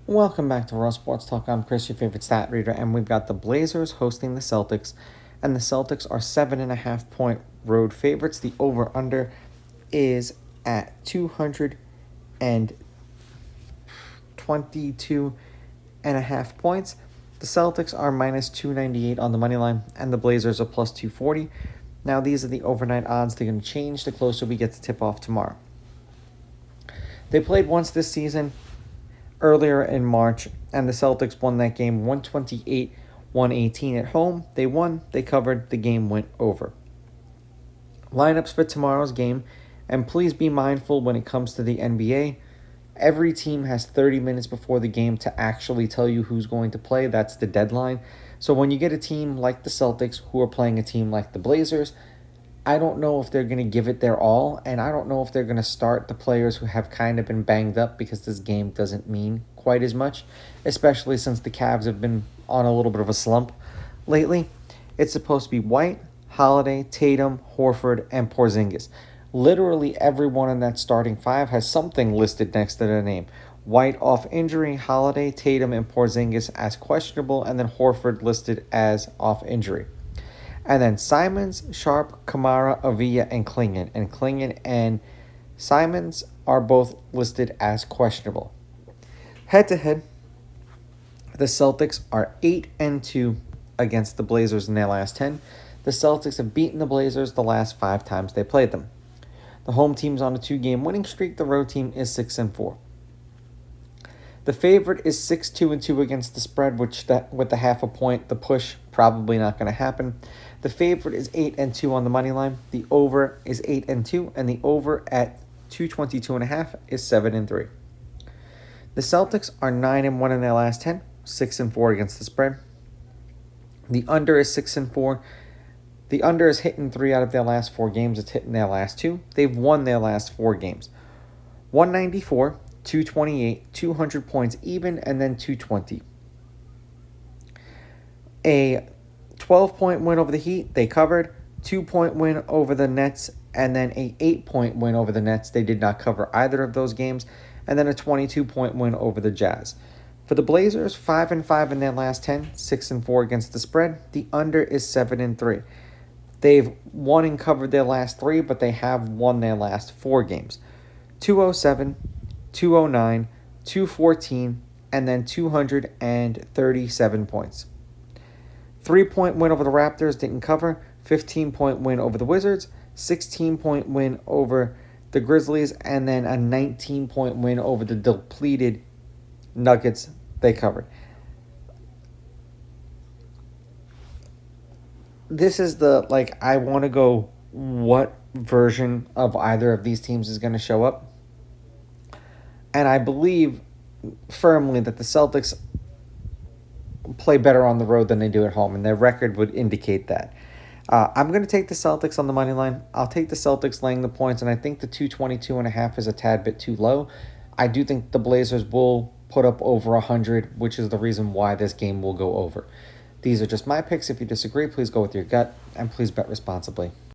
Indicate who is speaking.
Speaker 1: Welcome back to Raw Sports Talk. I'm Chris, your favorite stat reader, and we've got the Blazers hosting the Celtics, and the Celtics are 7.5-point road favorites. The over/under is at 222.5 points. The Celtics are minus 298 on the money line, and the Blazers are plus 240. Now, these are the overnight odds. They're going to change the closer we get to tip off tomorrow. They played once this season, earlier in March, and the Celtics won that game 128-118 at home. They won, they covered, the game went over. Lineups for tomorrow's game, and please be mindful when it comes to the NBA. Every team has 30 minutes before the game to actually tell you who's going to play. That's the deadline. So when you get a team like the Celtics who are playing a team like the Blazers, I don't know if they're going to give it their all, and I don't know if they're going to start the players who have kind of been banged up because this game doesn't mean quite as much, especially since the Cavs have been on a little bit of a slump lately. It's supposed to be White, Holiday, Tatum, Horford, and Porzingis. Literally everyone in that starting five has something listed next to their name. White off injury, Holiday, Tatum, and Porzingis as questionable, and then Horford listed as off injury. And then Simons, Sharp, Kamara, Avila, and Klingon. And Klingon and Simons are both listed as questionable. Head-to-head, the Celtics are 8-2 against the Blazers in their last 10. The Celtics have beaten the Blazers the last 5 times they played them. The home team's on a 2-game winning streak. The road team is 6-4. The favorite is 6-2-2 against the spread, which with the half a point, the push probably not going to happen. The favorite is 8-2 on the money line. The over is 8-2, and the over at 222.5 is 7-3. The Celtics are 9-1 in their last 10, 6-4 against the spread. The under is 6-4. The under is hitting 3 out of their last 4 games. It's hitting their last 2. They've won their last 4 games. 194, 228, 200 points even, and then 220. A 12-point win over the Heat, they covered. 2-point win over the Nets, and then a 8-point win over the Nets. They did not cover either of those games. And then a 22-point win over the Jazz. For the Blazers, 5-5 in their last 10, 6-4 against the spread. The under is 7-3. They've won and covered their last 3, but they have won their last 4 games. 207, 209, 214, and then 237 points. 3-point win over the Raptors, didn't cover. 15-point win over the Wizards. 16-point win over the Grizzlies. And then a 19-point win over the depleted Nuggets, they covered. This is I want to go what version of either of these teams is going to show up. And I believe firmly that the Celtics play better on the road than they do at home, and their record would indicate that. I'm going to take the Celtics on the money line. I'll take the Celtics laying the points, and I think the 222.5 is a tad bit too low. I do think the Blazers will put up over 100, which is the reason why this game will go over. These are just my picks. If you disagree, please go with your gut, and please bet responsibly.